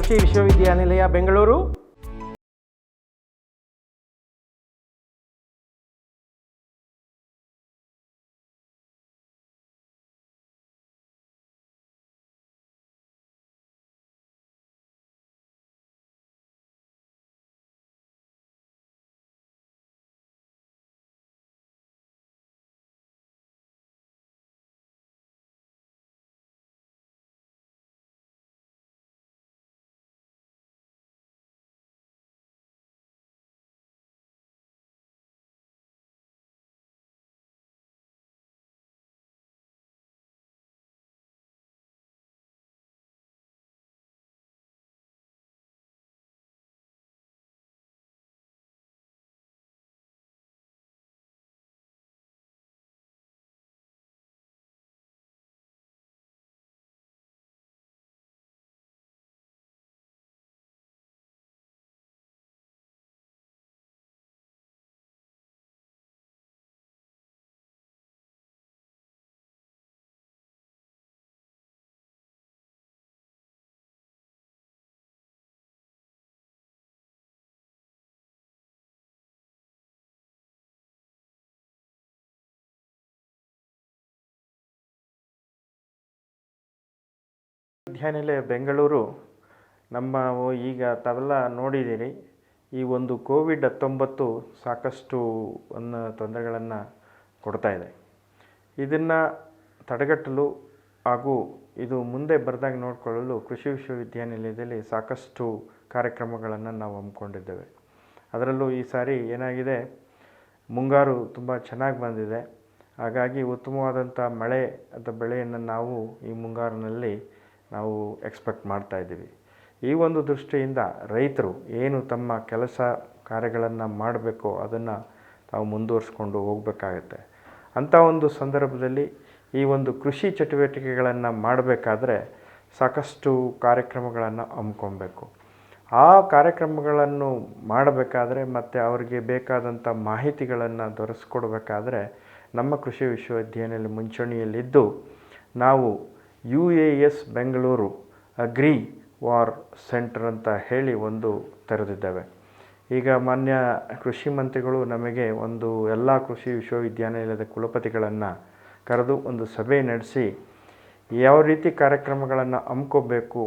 ಕೃಷಿ ವಿಶ್ವವಿದ್ಯಾನಿಲಯ ಬೆಂಗಳೂರು. ವಿಶ್ವವಿದ್ಯಾನಿಲಯ ಬೆಂಗಳೂರು ಈಗ ತಾವೆಲ್ಲ ನೋಡಿದ್ದೀರಿ, ಈ ಒಂದು ಕೋವಿಡ್-19 ಸಾಕಷ್ಟು ತೊಂದರೆಗಳನ್ನು ಕೊಡ್ತಾ ಇದೆ. ಇದನ್ನು ತಡೆಗಟ್ಟಲು ಹಾಗೂ ಇದು ಮುಂದೆ ಬರದಾಗ ನೋಡಿಕೊಳ್ಳಲು ಕೃಷಿ ವಿಶ್ವವಿದ್ಯಾನಿಲಯದಲ್ಲಿ ಸಾಕಷ್ಟು ಕಾರ್ಯಕ್ರಮಗಳನ್ನು ನಾವು ಹಮ್ಮಿಕೊಂಡಿದ್ದೇವೆ. ಅದರಲ್ಲೂ ಈ ಸಾರಿ ಏನಾಗಿದೆ, ಮುಂಗಾರು ತುಂಬ ಚೆನ್ನಾಗಿ ಬಂದಿದೆ. ಹಾಗಾಗಿ ಉತ್ತಮವಾದಂಥ ಮಳೆ ಅಥವಾ ಬೆಳೆಯನ್ನು ನಾವು ಈ ಮುಂಗಾರಿನಲ್ಲಿ ನಾವು ಎಕ್ಸ್ಪೆಕ್ಟ್ ಮಾಡ್ತಾ ಇದ್ದೀವಿ. ಈ ಒಂದು ದೃಷ್ಟಿಯಿಂದ ರೈತರು ಏನು ತಮ್ಮ ಕೆಲಸ ಕಾರ್ಯಗಳನ್ನು ಮಾಡಬೇಕೋ ಅದನ್ನು ತಾವು ಮುಂದುವರಿಸ್ಕೊಂಡು ಹೋಗಬೇಕಾಗತ್ತೆ. ಅಂಥ ಒಂದು ಸಂದರ್ಭದಲ್ಲಿ ಈ ಒಂದು ಕೃಷಿ ಚಟುವಟಿಕೆಗಳನ್ನು ಮಾಡಬೇಕಾದ್ರೆ ಸಾಕಷ್ಟು ಕಾರ್ಯಕ್ರಮಗಳನ್ನು ಹಮ್ಮಿಕೊಬೇಕು. ಆ ಕಾರ್ಯಕ್ರಮಗಳನ್ನು ಮಾಡಬೇಕಾದ್ರೆ ಮತ್ತು ಅವರಿಗೆ ಬೇಕಾದಂಥ ಮಾಹಿತಿಗಳನ್ನು ದೊರಕಿಸ್ಕೊಡ್ಬೇಕಾದ್ರೆ ನಮ್ಮ ಕೃಷಿ ವಿಶ್ವವಿದ್ಯಾನಿಲಯ ಮುಂಚೂಣಿಯಲ್ಲಿದ್ದು ನಾವು UAS Bengaluru agri war centre ಅಂತ ಹೇಳಿ ಒಂದು ತೆರೆದಿದ್ದೇವೆ. ಈಗ ಮಾನ್ಯ ಕೃಷಿ ಮಂತ್ರಿಗಳು ನಮಗೆ ಎಲ್ಲ ಕೃಷಿ ವಿಶ್ವವಿದ್ಯಾನಿಲಯದ ಕುಲಪತಿಗಳನ್ನು ಕರೆದು ಒಂದು ಸಭೆ ನಡೆಸಿ ಯಾವ ರೀತಿ ಕಾರ್ಯಕ್ರಮಗಳನ್ನು ಹಮ್ಮಿಕೋಬೇಕು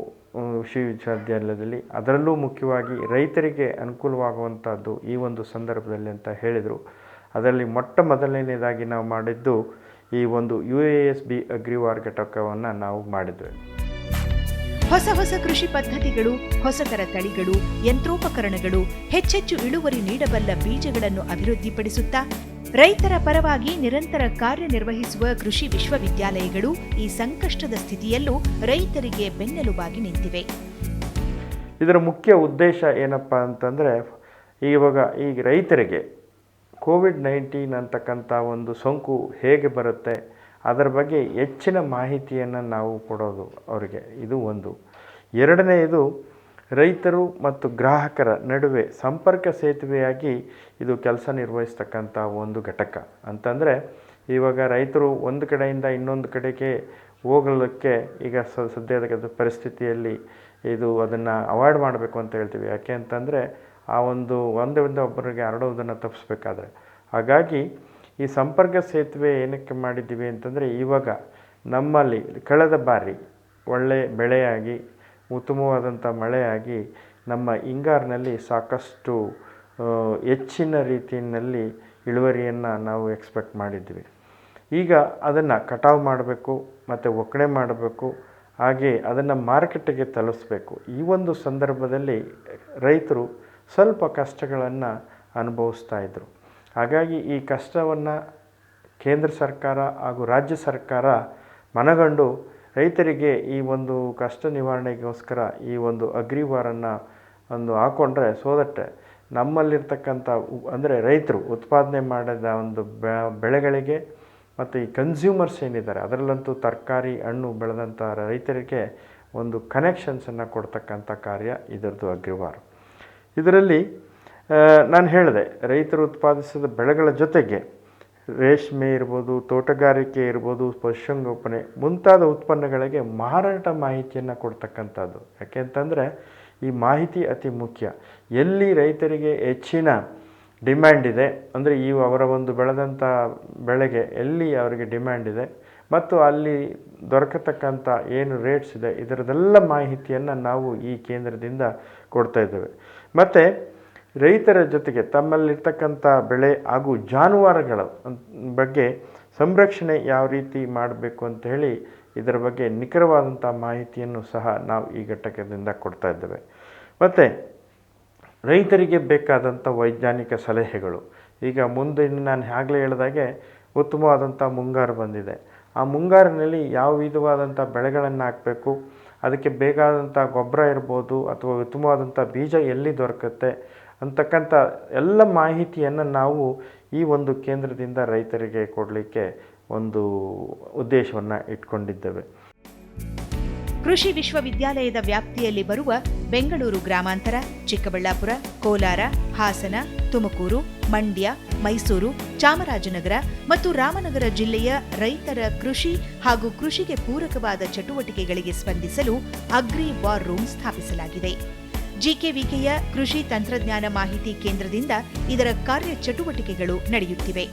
ಕೃಷಿ ವಿಶ್ವವಿದ್ಯಾನಿಲಯದಲ್ಲಿ, ಅದರಲ್ಲೂ ಮುಖ್ಯವಾಗಿ ರೈತರಿಗೆ ಅನುಕೂಲವಾಗುವಂಥದ್ದು ಈ ಒಂದು ಸಂದರ್ಭದಲ್ಲಿ ಅಂತ ಹೇಳಿದರು. ಅದರಲ್ಲಿ ಮೊದಲನೇದಾಗಿ ನಾವು ಮಾಡಿದ್ದು ಈ ಒಂದು UASB ಅಗ್ರಿವಾರ್ ಘಟಕವನ್ನು ನಾವು ಮಾಡಿದ್ವಿ. ಹೊಸ ಕೃಷಿ ಪದ್ಧತಿಗಳು, ಹೊಸತರ ತಳಿಗಳು, ಯಂತ್ರೋಪಕರಣಗಳು, ಹೆಚ್ಚೆಚ್ಚು ಇಳುವರಿ ನೀಡಬಲ್ಲ ಬೀಜಗಳನ್ನು ಅಭಿವೃದ್ಧಿಪಡಿಸುತ್ತಾ ರೈತರ ಪರವಾಗಿ ನಿರಂತರ ಕಾರ್ಯನಿರ್ವಹಿಸುವ ಕೃಷಿ ವಿಶ್ವವಿದ್ಯಾಲಯಗಳು ಈ ಸಂಕಷ್ಟದ ಸ್ಥಿತಿಯಲ್ಲೂ ರೈತರಿಗೆ ಬೆನ್ನೆಲುಬಾಗಿ ನಿಂತಿವೆ. ಇದರ ಮುಖ್ಯ ಉದ್ದೇಶ ಏನಪ್ಪ ಅಂತಂದರೆ, ಈಗ ರೈತರಿಗೆ ಕೋವಿಡ್-19 ಅಂತಕ್ಕಂಥ ಒಂದು ಸೋಂಕು ಹೇಗೆ ಬರುತ್ತೆ ಅದರ ಬಗ್ಗೆ ಹೆಚ್ಚಿನ ಮಾಹಿತಿಯನ್ನು ನಾವು ಕೊಡೋದು ಅವರಿಗೆ. ಇದು ಒಂದು. ಎರಡನೆಯದು, ರೈತರು ಮತ್ತು ಗ್ರಾಹಕರ ನಡುವೆ ಸಂಪರ್ಕ ಸೇತುವೆಯಾಗಿ ಇದು ಕೆಲಸ ನಿರ್ವಹಿಸ್ತಕ್ಕಂಥ ಒಂದು ಘಟಕ. ಅಂತಂದರೆ ಇವಾಗ ರೈತರು ಒಂದು ಕಡೆಯಿಂದ ಇನ್ನೊಂದು ಕಡೆಗೆ ಹೋಗಲಿಕ್ಕೆ ಈಗ ಸದ್ಯದ ಪರಿಸ್ಥಿತಿಯಲ್ಲಿ ಅದನ್ನು ಅವಾಯ್ಡ್ ಮಾಡಬೇಕು ಅಂತ ಹೇಳ್ತೀವಿ. ಯಾಕೆ ಅಂತಂದರೆ ಆ ಒಂದರಿಂದ ಒಬ್ಬರಿಗೆ ಹರಡೋದನ್ನು ತಪ್ಪಿಸ್ಬೇಕಾದ್ರೆ. ಹಾಗಾಗಿ ಈ ಸಂಪರ್ಕ ಸೇತುವೆ ಏನಕ್ಕೆ ಮಾಡಿದ್ದೀವಿ ಅಂತಂದರೆ, ಇವಾಗ ನಮ್ಮಲ್ಲಿ ಕಳೆದ ಬಾರಿ ಒಳ್ಳೆ ಬೆಳೆಯಾಗಿ ಉತ್ತಮವಾದಂಥ ಮಳೆಯಾಗಿ ನಮ್ಮ ಹಿಂಗಾರಿನಲ್ಲಿ ಸಾಕಷ್ಟು ಹೆಚ್ಚಿನ ರೀತಿಯಲ್ಲಿ ಇಳುವರಿಯನ್ನು ನಾವು ಎಕ್ಸ್ಪೆಕ್ಟ್ ಮಾಡಿದ್ವಿ. ಈಗ ಅದನ್ನು ಕಟಾವು ಮಾಡಬೇಕು ಮತ್ತು ಒಕ್ಕಣೆ ಮಾಡಬೇಕು, ಹಾಗೆ ಅದನ್ನು ಮಾರುಕಟ್ಟೆಗೆ ತಲುಪಿಸ್ಬೇಕು. ಈ ಒಂದು ಸಂದರ್ಭದಲ್ಲಿ ರೈತರು ಸ್ವಲ್ಪ ಕಷ್ಟಗಳನ್ನು ಅನುಭವಿಸ್ತಾ ಇದ್ದರು. ಹಾಗಾಗಿ ಈ ಕಷ್ಟವನ್ನು ಕೇಂದ್ರ ಸರ್ಕಾರ ಹಾಗೂ ರಾಜ್ಯ ಸರ್ಕಾರ ಮನಗಂಡು ರೈತರಿಗೆ ಈ ಒಂದು ಕಷ್ಟ ನಿವಾರಣೆಗೋಸ್ಕರ ಈ ಒಂದು ಅಗ್ರಿವಾರನ್ನು ಹಾಕ್ಕೊಂಡ್ರೆ ಸೋದಟ್ಟೆ ನಮ್ಮಲ್ಲಿರ್ತಕ್ಕಂಥ ಅಂದರೆ ರೈತರು ಉತ್ಪಾದನೆ ಮಾಡಿದ ಒಂದು ಬೆಳೆಗಳಿಗೆ ಮತ್ತು ಈ ಕನ್ಸ್ಯೂಮರ್ಸ್ ಏನಿದ್ದಾರೆ ಅದರಲ್ಲಂತೂ ತರಕಾರಿ ಹಣ್ಣು ಬೆಳೆದಂಥ ರೈತರಿಗೆ ಒಂದು ಕನೆಕ್ಷನ್ಸನ್ನು ಕೊಡ್ತಕ್ಕಂಥ ಕಾರ್ಯ ಇದರದ್ದು ಅಗ್ರಿವಾರ್. ಇದರಲ್ಲಿ ನಾನು ಹೇಳಿದೆ, ರೈತರು ಉತ್ಪಾದಿಸಿದ ಬೆಳೆಗಳ ಜೊತೆಗೆ ರೇಷ್ಮೆ ಇರ್ಬೋದು, ತೋಟಗಾರಿಕೆ ಇರ್ಬೋದು, ಪಶುಸಂಗೋಪನೆ ಮುಂತಾದ ಉತ್ಪನ್ನಗಳಿಗೆ ಮಾರಾಟ ಮಾಹಿತಿಯನ್ನು ಕೊಡ್ತಕ್ಕಂಥದ್ದು. ಯಾಕೆಂತಂದರೆ ಈ ಮಾಹಿತಿ ಅತಿ ಮುಖ್ಯ. ಎಲ್ಲಿ ರೈತರಿಗೆ ಹೆಚ್ಚಿನ ಡಿಮ್ಯಾಂಡ್ ಇದೆ, ಅಂದರೆ ಅವರ ಒಂದು ಬೆಳೆದಂಥ ಬೆಳೆಗೆ ಎಲ್ಲಿ ಅವರಿಗೆ ಡಿಮ್ಯಾಂಡ್ ಇದೆ ಮತ್ತು ಅಲ್ಲಿ ದೊರಕತಕ್ಕಂಥ ಏನು ರೇಟ್ಸ್ ಇದೆ, ಇದರದೆಲ್ಲ ಮಾಹಿತಿಯನ್ನು ನಾವು ಈ ಕೇಂದ್ರದಿಂದ ಕೊಡ್ತಾ ಇದ್ದೇವೆ. ಮತ್ತು ರೈತರ ಜೊತೆಗೆ ತಮ್ಮಲ್ಲಿರ್ತಕ್ಕಂಥ ಬೆಳೆ ಹಾಗೂ ಜಾನುವಾರುಗಳ ಬಗ್ಗೆ ಸಂರಕ್ಷಣೆ ಯಾವ ರೀತಿ ಮಾಡಬೇಕು ಅಂತ ಹೇಳಿ ಇದರ ಬಗ್ಗೆ ನಿಖರವಾದಂಥ ಮಾಹಿತಿಯನ್ನು ಸಹ ನಾವು ಈ ಘಟಕದಿಂದ ಕೊಡ್ತಾ ಇದ್ದೇವೆ. ಮತ್ತು ರೈತರಿಗೆ ಬೇಕಾದಂಥ ವೈಜ್ಞಾನಿಕ ಸಲಹೆಗಳು, ಈಗ ಮುಂದೆ ನಾನು ಆಗಲೇ ಹೇಳಿದಾಗೆ ಉತ್ತಮವಾದಂಥ ಮುಂಗಾರು ಬಂದಿದೆ. ಆ ಮುಂಗಾರಿನಲ್ಲಿ ಯಾವ ವಿಧವಾದಂಥ ಬೆಳೆಗಳನ್ನು ಹಾಕಬೇಕು, ಅದಕ್ಕೆ ಬೇಕಾದಂಥ ಗೊಬ್ಬರ ಇರ್ಬೋದು ಅಥವಾ ಉತ್ತಮವಾದಂಥ ಬೀಜ ಎಲ್ಲಿ ದೊರಕುತ್ತೆ ಅಂತಕ್ಕಂಥ ಎಲ್ಲ ಮಾಹಿತಿಯನ್ನು ನಾವು ಈ ಒಂದು ಕೇಂದ್ರದಿಂದ ರೈತರಿಗೆ ಕೊಡಲಿಕ್ಕೆ ಒಂದು ಉದ್ದೇಶವನ್ನು ಇಟ್ಕೊಂಡಿದ್ದೇವೆ. ಕೃಷಿ ವಿಶ್ವವಿದ್ಯಾಲಯದ ವ್ಯಾಪ್ತಿಯಲ್ಲಿ ಬರುವ ಬೆಂಗಳೂರು ಗ್ರಾಮಾಂತರ, ಚಿಕ್ಕಬಳ್ಳಾಪುರ, ಕೋಲಾರ, ಹಾಸನ, ತುಮಕೂರು, ಮಂಡ್ಯ, ಮೈಸೂರು, ಚಾಮರಾಜನಗರ ಮತ್ತು ರಾಮನಗರ ಜಿಲ್ಲೆಯ ರೈತರ ಕೃಷಿ ಹಾಗೂ ಕೃಷಿಗೆ ಪೂರಕವಾದ ಚಟುವಟಿಕೆಗಳಿಗೆ ಸ್ಪಂದಿಸಲು ಅಗ್ರಿ ವಾರ್ ರೂಮ್ ಸ್ಥಾಪಿಸಲಾಗಿದೆ. ಜಿಕೆವಿಕೆಯ ಕೃಷಿ ತಂತ್ರಜ್ಞಾನ ಮಾಹಿತಿ ಕೇಂದ್ರದಿಂದ ಇದರ ಕಾರ್ಯ ಚಟುವಟಿಕೆಗಳು ನಡೆಯುತ್ತಿವೆ.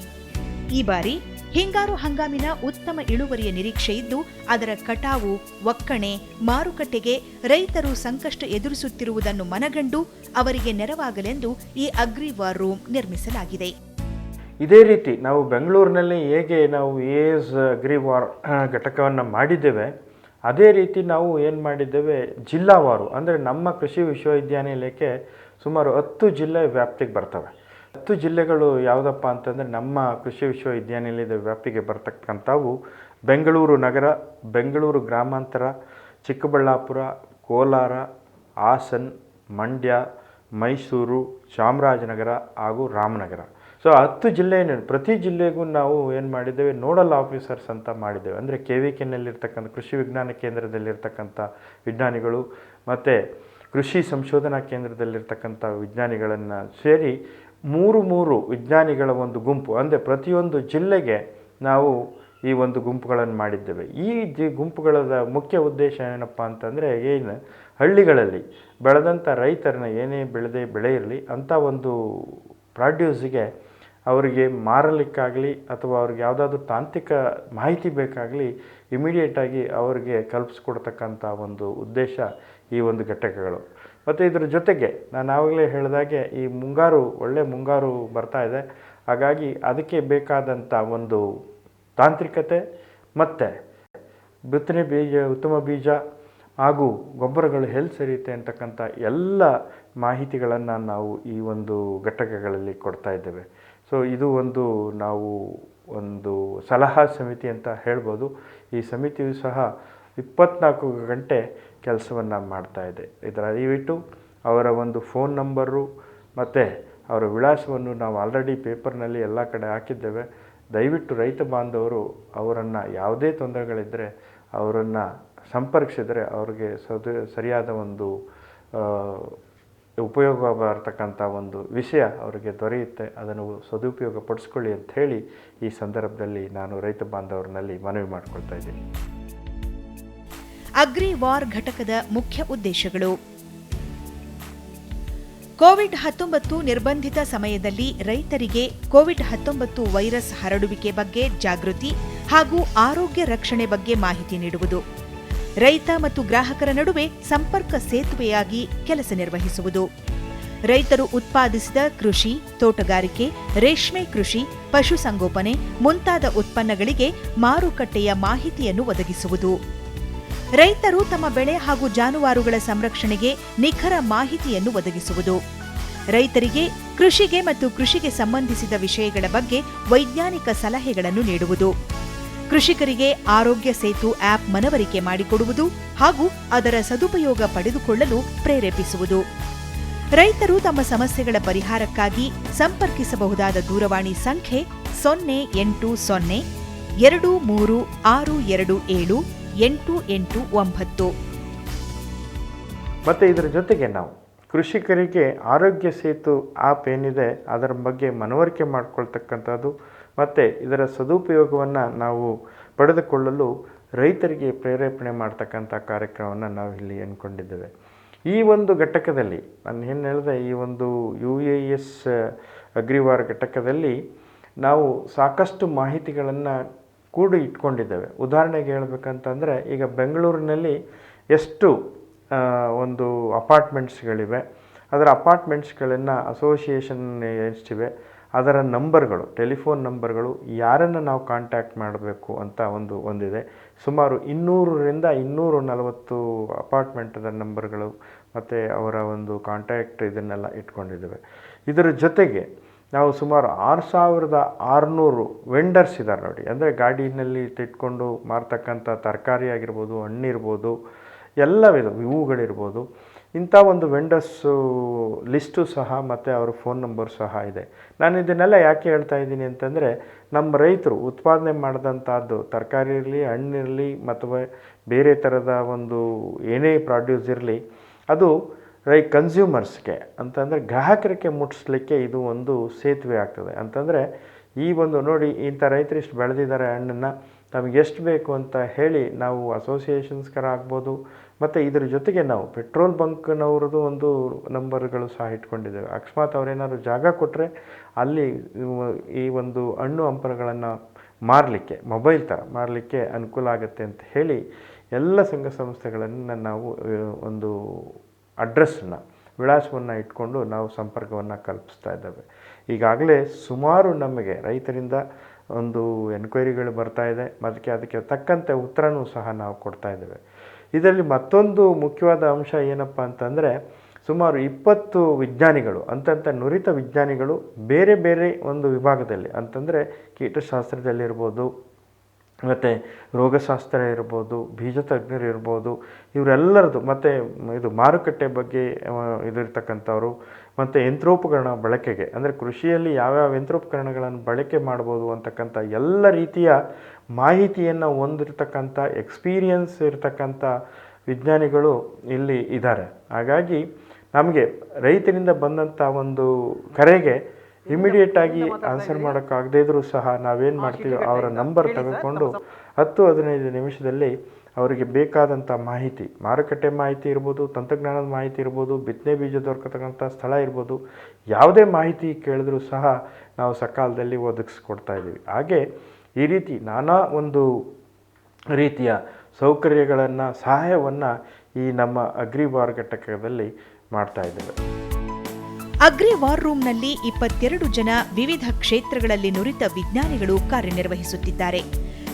ಈ ಬಾರಿ ಹಿಂಗಾರು ಹಂಗಾಮಿನ ಉತ್ತಮ ಇಳುವರಿಯ ನಿರೀಕ್ಷೆ ಇದ್ದು, ಅದರ ಕಟಾವು, ಒಕ್ಕಣೆ, ಮಾರುಕಟ್ಟೆಗೆ ರೈತರು ಸಂಕಷ್ಟ ಎದುರಿಸುತ್ತಿರುವುದನ್ನು ಮನಗಂಡು ಅವರಿಗೆ ನೆರವಾಗಲೆಂದು ಈ ಅಗ್ರಿ ವಾರ್ ರೂಮ್ ನಿರ್ಮಿಸಲಾಗಿದೆ. ಇದೇ ರೀತಿ ನಾವು ಬೆಂಗಳೂರಿನಲ್ಲಿ ಹೇಗೆ ನಾವು ಏಸ್ ಅಗ್ರಿ ವಾರ್ ಘಟಕವನ್ನು ಮಾಡಿದ್ದೇವೆ, ಅದೇ ರೀತಿ ನಾವು ಏನು ಮಾಡಿದ್ದೇವೆ, ಜಿಲ್ಲಾವಾರು, ಅಂದರೆ ನಮ್ಮ ಕೃಷಿ ವಿಶ್ವವಿದ್ಯಾನಿಲಯಕ್ಕೆ ಸುಮಾರು 10 ಜಿಲ್ಲೆ ವ್ಯಾಪ್ತಿಗೆ ಬರ್ತವೆ. 10 ಜಿಲ್ಲೆಗಳು ಯಾವುದಪ್ಪ ಅಂತಂದರೆ ನಮ್ಮ ಕೃಷಿ ವಿಶ್ವವಿದ್ಯಾನಿಲಯದ ವ್ಯಾಪ್ತಿಗೆ ಬರ್ತಕ್ಕಂಥವು ಬೆಂಗಳೂರು ನಗರ, ಬೆಂಗಳೂರು ಗ್ರಾಮಾಂತರ, ಚಿಕ್ಕಬಳ್ಳಾಪುರ, ಕೋಲಾರ, ಹಾಸನ, ಮಂಡ್ಯ, ಮೈಸೂರು, ಚಾಮರಾಜನಗರ ಹಾಗೂ ರಾಮನಗರ. ಸೊ 10 ಜಿಲ್ಲೆ, ಪ್ರತಿ ಜಿಲ್ಲೆಗೂ ನಾವು ಏನು ಮಾಡಿದ್ದೇವೆ, ನೋಡಲ್ ಆಫೀಸರ್ಸ್ ಅಂತ ಮಾಡಿದ್ದೇವೆ. ಅಂದರೆ KVKನಲ್ಲಿರ್ತಕ್ಕಂಥ ಕೃಷಿ ವಿಜ್ಞಾನ ಕೇಂದ್ರದಲ್ಲಿರ್ತಕ್ಕಂಥ ವಿಜ್ಞಾನಿಗಳು ಮತ್ತು ಕೃಷಿ ಸಂಶೋಧನಾ ಕೇಂದ್ರದಲ್ಲಿರ್ತಕ್ಕಂಥ ವಿಜ್ಞಾನಿಗಳನ್ನು ಸೇರಿ 3 ವಿಜ್ಞಾನಿಗಳ ಒಂದು ಗುಂಪು, ಅಂದರೆ ಪ್ರತಿಯೊಂದು ಜಿಲ್ಲೆಗೆ ನಾವು ಈ ಒಂದು ಗುಂಪುಗಳನ್ನು ಮಾಡಿದ್ದೇವೆ. ಈ ಗುಂಪುಗಳ ಮುಖ್ಯ ಉದ್ದೇಶ ಏನಪ್ಪ ಅಂತಂದರೆ, ಹಳ್ಳಿಗಳಲ್ಲಿ ಬೆಳೆದಂಥ ರೈತರನ್ನ ಏನೇ ಬೆಳೆ ಇರಲಿ ಅಂಥ ಒಂದು ಪ್ರಾಡ್ಯೂಸಿಗೆ ಅವರಿಗೆ ಮಾರಲಿಕ್ಕಾಗಲಿ ಅಥವಾ ಅವ್ರಿಗೆ ಯಾವುದಾದ್ರೂ ತಾಂತ್ರಿಕ ಮಾಹಿತಿ ಬೇಕಾಗಲಿ ಇಮಿಡಿಯೇಟಾಗಿ ಅವರಿಗೆ ಕಲ್ಪಿಸ್ಕೊಡ್ತಕ್ಕಂಥ ಒಂದು ಉದ್ದೇಶ ಈ ಒಂದು ಘಟಕಗಳು. ಮತ್ತು ಇದರ ಜೊತೆಗೆ ನಾನು ಆವಾಗಲೇ ಹೇಳಿದಾಗೆ ಈ ಒಳ್ಳೆ ಮುಂಗಾರು ಬರ್ತಾ ಇದೆ. ಹಾಗಾಗಿ ಅದಕ್ಕೆ ಬೇಕಾದಂಥ ಒಂದು ತಾಂತ್ರಿಕತೆ ಮತ್ತು ಬಿತ್ತನೆ ಬೀಜ, ಉತ್ತಮ ಬೀಜ ಹಾಗೂ ಗೊಬ್ಬರಗಳು ಎಲ್ಲಿ ಸರಿಯುತ್ತೆ ಅಂತಕ್ಕಂಥ ಎಲ್ಲ ಮಾಹಿತಿಗಳನ್ನು ನಾವು ಈ ಒಂದು ಘಟಕಗಳಲ್ಲಿ ಕೊಡ್ತಾ ಇದ್ದೇವೆ. ಸೊ ಇದು ನಾವು ಒಂದು ಸಲಹಾ ಸಮಿತಿ ಅಂತ ಹೇಳ್ಬೋದು. ಈ ಸಮಿತಿಯು ಸಹ 24 ಗಂಟೆ ಕೆಲಸವನ್ನು ಮಾಡ್ತಾ ಇದೆ. ದಯವಿಟ್ಟು ಅವರ ಒಂದು ಫೋನ್ ನಂಬರು ಮತ್ತು ಅವರ ವಿಳಾಸವನ್ನು ನಾವು ಆಲ್ರೆಡಿ ಪೇಪರ್ನಲ್ಲಿ ಎಲ್ಲ ಕಡೆ ಹಾಕಿದ್ದೇವೆ. ದಯವಿಟ್ಟು ರೈತ ಬಾಂಧವರು ಅವರನ್ನು ಯಾವುದೇ ತೊಂದರೆಗಳಿದ್ದರೆ ಅವರನ್ನು ಸಂಪರ್ಕಿಸಿದರೆ ಅವ್ರಿಗೆ ಸರಿಯಾದ ಒಂದು ಉಪಯೋಗ ಬರ್ತಕ್ಕಂಥ ಒಂದು ವಿಷಯ ಅವರಿಗೆ ದೊರೆಯುತ್ತೆ. ಅದನ್ನು ಸದುಪಯೋಗ ಪಡಿಸ್ಕೊಳ್ಳಿ ಅಂತ ಹೇಳಿ ಈ ಸಂದರ್ಭದಲ್ಲಿ ನಾನು ರೈತ ಬಾಂಧವರಲ್ಲಿ ಮನವಿ ಮಾಡಿಕೊಳ್ತಾ ಇದ್ದೀನಿ. ಅಗ್ರಿ ವಾರ್ ಘಟಕದ ಮುಖ್ಯ ಉದ್ದೇಶಗಳು: ಕೋವಿಡ್-19 ನಿರ್ಬಂಧಿತ ಸಮಯದಲ್ಲಿ ರೈತರಿಗೆ ಕೋವಿಡ್-19 ವೈರಸ್ ಹರಡುವಿಕೆ ಬಗ್ಗೆ ಜಾಗೃತಿ ಹಾಗೂ ಆರೋಗ್ಯ ರಕ್ಷಣೆ ಬಗ್ಗೆ ಮಾಹಿತಿ ನೀಡುವುದು, ರೈತ ಮತ್ತು ಗ್ರಾಹಕರ ನಡುವೆ ಸಂಪರ್ಕ ಸೇತುವೆಯಾಗಿ ಕೆಲಸ ನಿರ್ವಹಿಸುವುದು, ರೈತರು ಉತ್ಪಾದಿಸಿದ ಕೃಷಿ, ತೋಟಗಾರಿಕೆ, ರೇಷ್ಮೆ ಕೃಷಿ, ಪಶುಸಂಗೋಪನೆ ಮುಂತಾದ ಉತ್ಪನ್ನಗಳಿಗೆ ಮಾರುಕಟ್ಟೆಯ ಮಾಹಿತಿಯನ್ನು ಒದಗಿಸುವುದು, ರೈತರು ತಮ್ಮ ಬೆಳೆ ಹಾಗೂ ಜಾನುವಾರುಗಳ ಸಂರಕ್ಷಣೆಗೆ ನಿಖರ ಮಾಹಿತಿಯನ್ನು ಒದಗಿಸುವುದು, ರೈತರಿಗೆ ಕೃಷಿಗೆ ಮತ್ತು ಕೃಷಿಗೆ ಸಂಬಂಧಿಸಿದ ವಿಷಯಗಳ ಬಗ್ಗೆ ವೈಜ್ಞಾನಿಕ ಸಲಹೆಗಳನ್ನು ನೀಡುವುದು, ಕೃಷಿಕರಿಗೆ ಆರೋಗ್ಯ ಸೇತು ಆಪ್ ಮನವರಿಕೆ ಮಾಡಿಕೊಡುವುದು ಹಾಗೂ ಅದರ ಸದುಪಯೋಗ ಪಡೆದುಕೊಳ್ಳಲು ಪ್ರೇರೇಪಿಸುವುದು, ರೈತರು ತಮ್ಮ ಸಮಸ್ಯೆಗಳ ಪರಿಹಾರಕ್ಕಾಗಿ ಸಂಪರ್ಕಿಸಬಹುದಾದ ದೂರವಾಣಿ ಸಂಖ್ಯೆ 080 23 627 ಮತ್ತು ಇದರ ಜೊತೆಗೆ ನಾವು ಕೃಷಿಕರಿಗೆ ಆರೋಗ್ಯ ಸೇತು ಆ್ಯಪ್ ಏನಿದೆ ಅದರ ಬಗ್ಗೆ ಮನವರಿಕೆ ಮಾಡಿಕೊಳ್ತಕ್ಕಂಥದ್ದು ಮತ್ತು ಇದರ ಸದುಪಯೋಗವನ್ನು ನಾವು ಪಡೆದುಕೊಳ್ಳಲು ರೈತರಿಗೆ ಪ್ರೇರೇಪಣೆ ಮಾಡ್ತಕ್ಕಂಥ ಕಾರ್ಯಕ್ರಮವನ್ನು ನಾವು ಇಲ್ಲಿ ಅಂದ್ಕೊಂಡಿದ್ದೇವೆ. ಈ ಒಂದು ಘಟಕದಲ್ಲಿ ನಾನು ಏನು ಹೇಳಿದೆ, ಈ ಒಂದು UAS ಅಗ್ರಿವಾರ್ ಘಟಕದಲ್ಲಿ ನಾವು ಸಾಕಷ್ಟು ಮಾಹಿತಿಗಳನ್ನು ಕೂಡಿ ಇಟ್ಕೊಂಡಿದ್ದೇವೆ. ಉದಾಹರಣೆಗೆ ಹೇಳ್ಬೇಕಂತಂದರೆ, ಈಗ ಬೆಂಗಳೂರಿನಲ್ಲಿ ಎಷ್ಟು ಒಂದು ಅಪಾರ್ಟ್ಮೆಂಟ್ಸ್ಗಳಿವೆ, ಅದರ ಅಪಾರ್ಟ್ಮೆಂಟ್ಸ್ಗಳನ್ನು ಅಸೋಸಿಯೇಷನ್ ಎಷ್ಟಿವೆ, ಅದರ ನಂಬರ್ಗಳು, ಟೆಲಿಫೋನ್ ನಂಬರ್ಗಳು, ಯಾರನ್ನು ನಾವು ಕಾಂಟ್ಯಾಕ್ಟ್ ಮಾಡಬೇಕು ಅಂತ ಒಂದಿದೆ. ಸುಮಾರು 200ರಿಂದ 240 ಅಪಾರ್ಟ್ಮೆಂಟದ ನಂಬರ್ಗಳು ಮತ್ತು ಅವರ ಒಂದು ಕಾಂಟ್ಯಾಕ್ಟ್ ಇದನ್ನೆಲ್ಲ ಇಟ್ಕೊಂಡಿದ್ದೇವೆ. ಇದರ ಜೊತೆಗೆ ನಾವು ಸುಮಾರು 6600 ವೆಂಡರ್ಸ್ ಇದ್ದಾರೆ ನೋಡಿ. ಅಂದರೆ ಗಾಡಿನಲ್ಲಿ ಇಟ್ಕೊಂಡು ಮಾರ್ತಕ್ಕಂಥ ತರಕಾರಿ ಆಗಿರ್ಬೋದು, ಹಣ್ಣಿರ್ಬೋದು, ಎಲ್ಲವಿದು, ಹೂವುಗಳಿರ್ಬೋದು, ಇಂಥ ಒಂದು ವೆಂಡರ್ಸು ಲಿಸ್ಟು ಸಹ ಮತ್ತು ಅವ್ರ ಫೋನ್ ನಂಬರ್ ಸಹ ಇದೆ. ನಾನು ಇದನ್ನೆಲ್ಲ ಯಾಕೆ ಹೇಳ್ತಾ ಇದ್ದೀನಿ ಅಂತಂದರೆ, ನಮ್ಮ ರೈತರು ಉತ್ಪಾದನೆ ಮಾಡಿದಂಥದ್ದು ತರಕಾರಿ ಇರಲಿ, ಹಣ್ಣಿರಲಿ, ಅಥವಾ ಬೇರೆ ಥರದ ಒಂದು ಏನೇ ಪ್ರಾಡ್ಯೂಸ್ ಇರಲಿ, ಅದು ಕನ್ಸ್ಯೂಮರ್ಸ್ಗೆ ಅಂತಂದರೆ ಗ್ರಾಹಕರಿಗೆ ಮುಟ್ಟಿಸ್ಲಿಕ್ಕೆ ಇದು ಒಂದು ಸೇತುವೆ ಆಗ್ತದೆ. ಅಂತಂದರೆ ಈ ಒಂದು ನೋಡಿ, ಇಂಥ ರೈತರು ಇಷ್ಟು ಬೆಳೆದಿದ್ದಾರೆ ಹಣ್ಣನ್ನು, ನಮಗೆ ಎಷ್ಟು ಬೇಕು ಅಂತ ಹೇಳಿ ನಾವು ಅಸೋಸಿಯೇಷನ್ಸ್ಕರ ಆಗ್ಬೋದು, ಮತ್ತು ಇದರ ಜೊತೆಗೆ ನಾವು ಪೆಟ್ರೋಲ್ ಬಂಕ್ನವ್ರದ್ದು ಒಂದು ನಂಬರ್ಗಳು ಸಹ ಇಟ್ಕೊಂಡಿದ್ದೇವೆ. ಅಕಸ್ಮಾತ್ ಅವರೇನಾದ್ರು ಜಾಗ ಕೊಟ್ಟರೆ ಅಲ್ಲಿ ಈ ಒಂದು ಹಣ್ಣು ಹಂಪಲುಗಳನ್ನು ಮಾರಲಿಕ್ಕೆ, ಮೊಬೈಲ್ ಥರ ಮಾರಲಿಕ್ಕೆ ಅನುಕೂಲ ಆಗುತ್ತೆ ಅಂತ ಹೇಳಿ ಎಲ್ಲ ಸಂಘ ಸಂಸ್ಥೆಗಳನ್ನು ನಾವು ಒಂದು ಅಡ್ರೆಸ್ಸನ್ನು, ವಿಳಾಸವನ್ನು ಇಟ್ಕೊಂಡು ನಾವು ಸಂಪರ್ಕವನ್ನು ಕಲ್ಪಿಸ್ತಾ ಇದ್ದೇವೆ. ಈಗಾಗಲೇ ಸುಮಾರು ನಮಗೆ ರೈತರಿಂದ ಒಂದು ಎನ್ಕ್ವೈರಿಗಳು ಬರ್ತಾಯಿದೆ, ಮತ್ತು ಅದಕ್ಕೆ ತಕ್ಕಂತೆ ಉತ್ತರನೂ ಸಹ ನಾವು ಕೊಡ್ತಾ ಇದ್ದೇವೆ. ಇದರಲ್ಲಿ ಮತ್ತೊಂದು ಮುಖ್ಯವಾದ ಅಂಶ ಏನಪ್ಪ ಅಂತಂದರೆ, ಸುಮಾರು 20 ವಿಜ್ಞಾನಿಗಳು, ಅಂತಂತ ನುರಿತ ವಿಜ್ಞಾನಿಗಳು ಬೇರೆ ಬೇರೆ ಒಂದು ವಿಭಾಗದಲ್ಲಿ, ಅಂತಂದರೆ ಕೀಟಶಾಸ್ತ್ರದಲ್ಲಿರ್ಬೋದು, ಮತ್ತು ರೋಗಶಾಸ್ತ್ರ ಇರ್ಬೋದು, ಬೀಜ ತಜ್ಞರು ಇರ್ಬೋದು, ಇವರೆಲ್ಲರದು, ಮತ್ತು ಇದು ಮಾರುಕಟ್ಟೆ ಬಗ್ಗೆ ಇದಿರ್ತಕ್ಕಂಥವ್ರು, ಮತ್ತು ಯಂತ್ರೋಪಕರಣ ಬಳಕೆಗೆ, ಅಂದರೆ ಕೃಷಿಯಲ್ಲಿ ಯಾವ್ಯಾವ ಯಂತ್ರೋಪಕರಣಗಳನ್ನು ಬಳಕೆ ಮಾಡ್ಬೋದು ಅಂತಕ್ಕಂಥ ಎಲ್ಲ ರೀತಿಯ ಮಾಹಿತಿಯನ್ನು ಹೊಂದಿರತಕ್ಕಂಥ ಎಕ್ಸ್ಪೀರಿಯನ್ಸ್ ಇರತಕ್ಕಂಥ ವಿಜ್ಞಾನಿಗಳು ಇಲ್ಲಿ ಇದ್ದಾರೆ. ಹಾಗಾಗಿ ನಮಗೆ ರೈತರಿಂದ ಬಂದಂಥ ಒಂದು ಕರೆಗೆ ಇಮಿಡಿಯೇಟಾಗಿ ಆನ್ಸರ್ ಮಾಡೋಕ್ಕಾಗದೇ ಇದ್ದರೂ ಸಹ ನಾವೇನು ಮಾಡ್ತೀವಿ, ಅವರ ನಂಬರ್ ತೆಗೆದುಕೊಂಡು 10-15 ನಿಮಿಷದಲ್ಲಿ ಅವರಿಗೆ ಬೇಕಾದಂಥ ಮಾಹಿತಿ, ಮಾರುಕಟ್ಟೆ ಮಾಹಿತಿ ಇರ್ಬೋದು, ತಂತ್ರಜ್ಞಾನದ ಮಾಹಿತಿ ಇರ್ಬೋದು, ಬಿತ್ತನೆ ಬೀಜ ದೊರಕತಕ್ಕಂಥ ಸ್ಥಳ ಇರ್ಬೋದು, ಯಾವುದೇ ಮಾಹಿತಿ ಕೇಳಿದ್ರೂ ಸಹ ನಾವು ಸಕಾಲದಲ್ಲಿ ಒದಗಿಸ್ಕೊಡ್ತಾ ಇದ್ದೀವಿ. ಹಾಗೆ ಈ ರೀತಿ ನಾನಾ ಒಂದು ರೀತಿಯ ಸೌಕರ್ಯಗಳನ್ನು, ಸಹಾಯವನ್ನು ಈ ನಮ್ಮ ಅಗ್ರಿವಾರ್ ಘಟಕದಲ್ಲಿ ಮಾಡ್ತಾ ಇದ್ದೇವೆ. ಅಗ್ರಿ ವಾರ್ ರೂಮ್ನಲ್ಲಿ 22 ಜನ ವಿವಿಧ ಕ್ಷೇತ್ರಗಳಲ್ಲಿ ನುರಿತ ವಿಜ್ಞಾನಿಗಳು ಕಾರ್ಯನಿರ್ವಹಿಸುತ್ತಿದ್ದಾರೆ.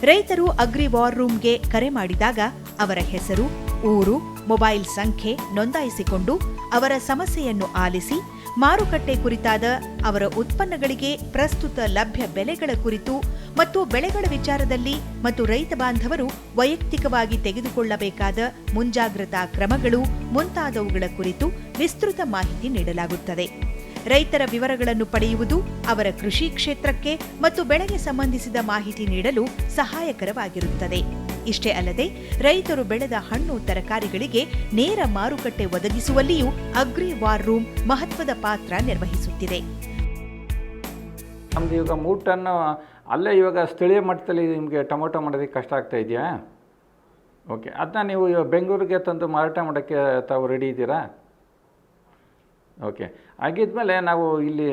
ರೈತರು ಅಗ್ರಿ ವಾರ್ ರೂಮ್ಗೆ ಕರೆ ಮಾಡಿದಾಗ ಅವರ ಹೆಸರು, ಊರು, ಮೊಬೈಲ್ ಸಂಖ್ಯೆ ನೋಂದಾಯಿಸಿಕೊಂಡು ಅವರ ಸಮಸ್ಯೆಯನ್ನು ಆಲಿಸಿ ಮಾರುಕಟ್ಟೆ ಕುರಿತಾದ ಅವರ ಉತ್ಪನ್ನಗಳಿಗೆ ಪ್ರಸ್ತುತ ಲಭ್ಯ ಬೆಲೆಗಳ ಕುರಿತು ಮತ್ತು ಬೆಳೆಗಳ ವಿಚಾರದಲ್ಲಿ ಮತ್ತು ರೈತ ಬಾಂಧವರು ವೈಯಕ್ತಿಕವಾಗಿ ತೆಗೆದುಕೊಳ್ಳಬೇಕಾದ ಮುಂಜಾಗ್ರತಾ ಕ್ರಮಗಳು ಮುಂತಾದವುಗಳ ಕುರಿತು ವಿಸ್ತೃತ ಮಾಹಿತಿ ನೀಡಲಾಗುತ್ತದೆ. ರೈತರ ವಿವರಗಳನ್ನು ಪಡೆಯುವುದು ಅವರ ಕೃಷಿ ಕ್ಷೇತ್ರಕ್ಕೆ ಮತ್ತು ಬೆಳೆಗೆ ಸಂಬಂಧಿಸಿದ ಮಾಹಿತಿ ನೀಡಲು ಸಹಾಯಕರವಾಗಿರುತ್ತದೆ. ಇಷ್ಟೇ ಅಲ್ಲದೆ ರೈತರು ಬೆಳೆದ ಹಣ್ಣು ತರಕಾರಿಗಳಿಗೆ ನೇರ ಮಾರುಕಟ್ಟೆ ಒದಗಿಸುವಲ್ಲಿಯೂ ಅಗ್ರಿ ವಾರ್ ರೂಮ್ ಮಹತ್ವದ ಪಾತ್ರ ನಿರ್ವಹಿಸುತ್ತಿದೆ. ನಮ್ದು ಇವಾಗ 3 ಟನ್ ಅಲ್ಲೇ ಇವಾಗ ಸ್ಥಳೀಯ ಮಟ್ಟದಲ್ಲಿ ನಿಮಗೆ ಟೊಮೊಟೊ ಮಾಡೋದಕ್ಕೆ ಕಷ್ಟ ಆಗ್ತಾ ಇದೆಯಾ? ಓಕೆ, ಅದನ್ನ ನೀವು ಬೆಂಗಳೂರಿಗೆ ತಂದು ಮಾರಾಟ ಮಾಡೋಕ್ಕೆ ತಾವು ರೆಡಿ ಇದ್ದೀರಾ? ಓಕೆ, ಹಾಗಿದ್ಮೇಲೆ ನಾವು ಇಲ್ಲಿ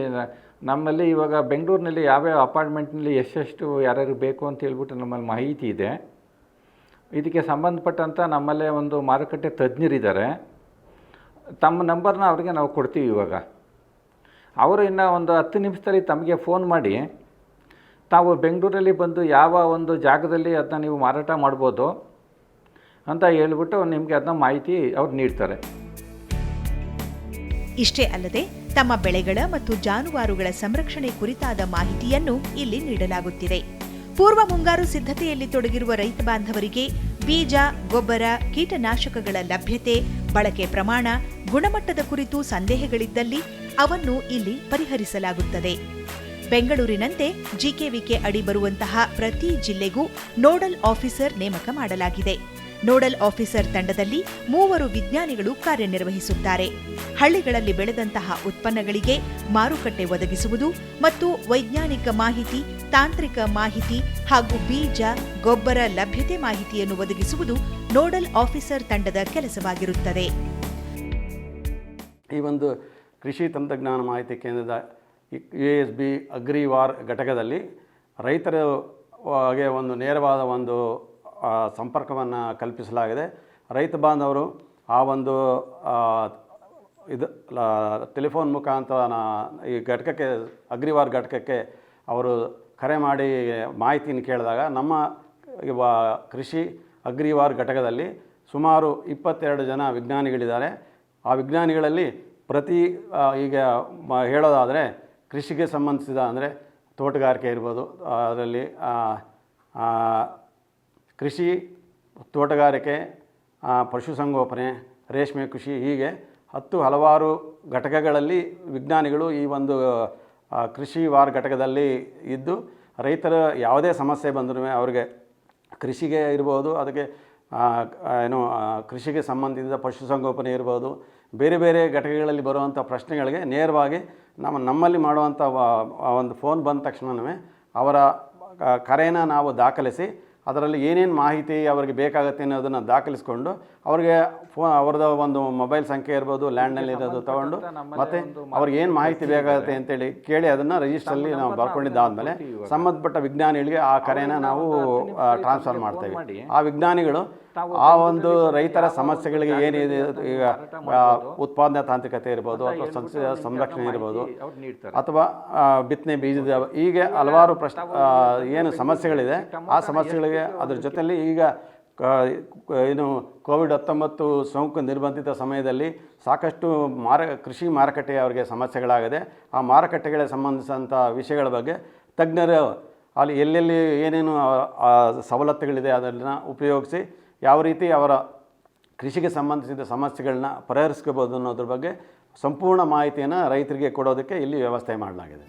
ನಮ್ಮಲ್ಲಿ ಇವಾಗ ಬೆಂಗಳೂರಿನಲ್ಲಿ ಯಾವ್ಯಾವ ಅಪಾರ್ಟ್ಮೆಂಟ್ನಲ್ಲಿ ಎಷ್ಟೆಷ್ಟು ಯಾರ್ಯಾರು ಬೇಕು ಅಂತ ಹೇಳ್ಬಿಟ್ಟು ನಮ್ಮಲ್ಲಿ ಮಾಹಿತಿ ಇದೆ. ಇದಕ್ಕೆ ಸಂಬಂಧಪಟ್ಟಂಥ ನಮ್ಮಲ್ಲೇ ಒಂದು ಮಾರುಕಟ್ಟೆ ತಜ್ಞರಿದ್ದಾರೆ. ತಮ್ಮ ನಂಬರ್ನ ಅವ್ರಿಗೆ ನಾವು ಕೊಡ್ತೀವಿ. ಇವಾಗ ಅವರು ಇನ್ನು ಒಂದು 10 ನಿಮಿಷದಲ್ಲಿ ತಮಗೆ ಫೋನ್ ಮಾಡಿ ತಾವು ಬೆಂಗಳೂರಲ್ಲಿ ಬಂದು ಯಾವ ಒಂದು ಜಾಗದಲ್ಲಿ ಅದನ್ನ ನೀವು ಮಾರಾಟ ಮಾಡ್ಬೋದು ಅಂತ ಹೇಳ್ಬಿಟ್ಟು ನಿಮಗೆ ಅದನ್ನ ಮಾಹಿತಿ ಅವ್ರು ನೀಡ್ತಾರೆ. ಇಷ್ಟೇ ಅಲ್ಲದೆ ತಮ್ಮ ಬೆಳೆಗಳ ಮತ್ತು ಜಾನುವಾರುಗಳ ಸಂರಕ್ಷಣೆ ಕುರಿತಾದ ಮಾಹಿತಿಯನ್ನು ಇಲ್ಲಿ ನೀಡಲಾಗುತ್ತಿದೆ. ಪೂರ್ವ ಮುಂಗಾರು ಸಿದ್ಧತೆಯಲ್ಲಿ ತೊಡಗಿರುವ ರೈತ ಬಾಂಧವರಿಗೆ ಬೀಜ, ಗೊಬ್ಬರ, ಕೀಟನಾಶಕಗಳ ಲಭ್ಯತೆ, ಬಳಕೆ ಪ್ರಮಾಣ, ಗುಣಮಟ್ಟದ ಕುರಿತು ಸಂದೇಹಗಳಿದ್ದಲ್ಲಿ ಅವನ್ನು ಇಲ್ಲಿ ಪರಿಹರಿಸಲಾಗುತ್ತದೆ. ಬೆಂಗಳೂರಿನಂತೆ ಜಿಕೆವಿಕೆ ಅಡಿ ಬರುವಂತಹ ಪ್ರತಿ ಜಿಲ್ಲೆಗೂ ನೋಡಲ್ ಆಫೀಸರ್ ನೇಮಕ ಮಾಡಲಾಗಿದೆ. ನೋಡಲ್ ಆಫೀಸರ್ ತಂಡದಲ್ಲಿ 3 ವಿಜ್ಞಾನಿಗಳು ಕಾರ್ಯನಿರ್ವಹಿಸುತ್ತಾರೆ. ಹಳ್ಳಿಗಳಲ್ಲಿ ಬೆಳೆದಂತಹ ಉತ್ಪನ್ನಗಳಿಗೆ ಮಾರುಕಟ್ಟೆ ಒದಗಿಸುವುದು ಮತ್ತು ವೈಜ್ಞಾನಿಕ ಮಾಹಿತಿ, ತಾಂತ್ರಿಕ ಮಾಹಿತಿ ಹಾಗೂ ಬೀಜ, ಗೊಬ್ಬರ ಲಭ್ಯತೆ ಮಾಹಿತಿಯನ್ನು ಒದಗಿಸುವುದು ನೋಡಲ್ ಆಫೀಸರ್ ತಂಡದ ಕೆಲಸವಾಗಿರುತ್ತದೆ. ಈ ಒಂದು ಕೃಷಿ ತಂತ್ರಜ್ಞಾನ ಮಾಹಿತಿ ಕೇಂದ್ರದ UASB ಅಗ್ರಿವಾರ್ ಘಟಕದಲ್ಲಿ ರೈತರಿಗೆ ಒಂದು ನೇರವಾದ ಒಂದು ಸಂಪರ್ಕವನ್ನು ಕಲ್ಪಿಸಲಾಗಿದೆ. ರೈತ ಬಾಂಧವರು ಆ ಒಂದು ಟೆಲಿಫೋನ್ ಮುಖಾಂತರ ಈ ಘಟಕಕ್ಕೆ ಅಗ್ರಿವಾರ್ ಘಟಕಕ್ಕೆ ಅವರು ಕರೆ ಮಾಡಿ ಮಾಹಿತಿಯನ್ನು ಕೇಳಿದಾಗ ನಮ್ಮ ಕೃಷಿ ಅಗ್ರಿವಾರ್ ಘಟಕದಲ್ಲಿ ಸುಮಾರು 22 ಜನ ವಿಜ್ಞಾನಿಗಳಿದ್ದಾರೆ. ಆ ವಿಜ್ಞಾನಿಗಳಲ್ಲಿ ಪ್ರತಿ ಈಗ ಹೇಳೋದಾದರೆ ಕೃಷಿಗೆ ಸಂಬಂಧಿಸಿದ ಅಂದರೆ ತೋಟಗಾರಿಕೆ ಇರ್ಬೋದು, ಅದರಲ್ಲಿ ಕೃಷಿ, ತೋಟಗಾರಿಕೆ, ಪಶುಸಂಗೋಪನೆ, ರೇಷ್ಮೆ ಕೃಷಿ, ಹೀಗೆ ಹಲವಾರು ಘಟಕಗಳಲ್ಲಿ ವಿಜ್ಞಾನಿಗಳು ಈ ಒಂದು ಕೃಷಿ ವಾರ ಘಟಕದಲ್ಲಿ ಇದ್ದು ರೈತರ ಯಾವುದೇ ಸಮಸ್ಯೆ ಬಂದರೂ ಅವರಿಗೆ ಕೃಷಿಗೆ ಇರ್ಬೋದು, ಅದಕ್ಕೆ ಕೃಷಿಗೆ ಸಂಬಂಧಿಸಿದ ಪಶುಸಂಗೋಪನೆ ಇರ್ಬೋದು, ಬೇರೆ ಬೇರೆ ಘಟಕಗಳಲ್ಲಿ ಬರುವಂಥ ಪ್ರಶ್ನೆಗಳಿಗೆ ನೇರವಾಗಿ ನಮ್ಮಲ್ಲಿ ಮಾಡುವಂಥ ಒಂದು ಫೋನ್ ಬಂದ ತಕ್ಷಣವೇ ಅವರ ಕರೆಯನ್ನು ನಾವು ದಾಖಲಿಸಿ ಅದರಲ್ಲಿ ಏನೇನು ಮಾಹಿತಿ ಅವರಿಗೆ ಬೇಕಾಗುತ್ತೆ ಅನ್ನೋದನ್ನು ದಾಖಲಿಸ್ಕೊಂಡು ಅವರಿಗೆ ಅವ್ರದ್ದು ಒಂದು ಮೊಬೈಲ್ ಸಂಖ್ಯೆ ಇರ್ಬೋದು, ಲ್ಯಾಂಡ್ನಲ್ಲಿ ಇರೋದು ತೊಗೊಂಡು ಮತ್ತು ಅವ್ರಿಗೆ ಏನು ಮಾಹಿತಿ ಬೇಕಾಗುತ್ತೆ ಅಂತೇಳಿ ಕೇಳಿ ಅದನ್ನು ರಿಜಿಸ್ಟ್ರಲ್ಲಿ ನಾವು ಬರ್ಕೊಂಡಿದ್ದಾದಮೇಲೆ ಸಂಬಂಧಪಟ್ಟ ವಿಜ್ಞಾನಿಗಳಿಗೆ ಆ ಕರೆಯನ್ನು ನಾವು ಟ್ರಾನ್ಸ್ಫರ್ ಮಾಡ್ತೇವೆ. ಆ ವಿಜ್ಞಾನಿಗಳು ಆ ಒಂದು ರೈತರ ಸಮಸ್ಯೆಗಳಿಗೆ ಏನಿದೆ, ಈಗ ಉತ್ಪಾದನಾ ತಾಂತ್ರಿಕತೆ ಇರ್ಬೋದು ಅಥವಾ ಸಸ್ಯ ಸಂರಕ್ಷಣೆ ಇರ್ಬೋದು ಅಥವಾ ಬಿತ್ತನೆ ಬೀಜದ, ಹೀಗೆ ಹಲವಾರು ಏನು ಸಮಸ್ಯೆಗಳಿದೆ ಆ ಸಮಸ್ಯೆಗಳಿಗೆ ಅದ್ರ ಜೊತೆಯಲ್ಲಿ ಈಗ COVID-19 ಸೋಂಕು ನಿರ್ಬಂಧಿತ ಸಮಯದಲ್ಲಿ ಸಾಕಷ್ಟು ಕೃಷಿ ಮಾರುಕಟ್ಟೆ ಅವರಿಗೆ ಸಮಸ್ಯೆಗಳಾಗಿದೆ. ಆ ಮಾರುಕಟ್ಟೆಗಳಿಗೆ ಸಂಬಂಧಿಸಿದಂಥ ವಿಷಯಗಳ ಬಗ್ಗೆ ತಜ್ಞರು ಅಲ್ಲಿ ಎಲ್ಲೆಲ್ಲಿ ಏನೇನು ಸವಲತ್ತುಗಳಿದೆ ಅದನ್ನು ಉಪಯೋಗಿಸಿ ಯಾವ ರೀತಿ ಅವರ ಕೃಷಿಗೆ ಸಂಬಂಧಿಸಿದ ಸಮಸ್ಯೆಗಳನ್ನ ಪರಿಹರಿಸ್ಕೋಬೋದು ಅನ್ನೋದ್ರ ಬಗ್ಗೆ ಸಂಪೂರ್ಣ ಮಾಹಿತಿಯನ್ನು ರೈತರಿಗೆ ಕೊಡೋದಕ್ಕೆ ಇಲ್ಲಿ ವ್ಯವಸ್ಥೆ ಮಾಡಲಾಗಿದೆ.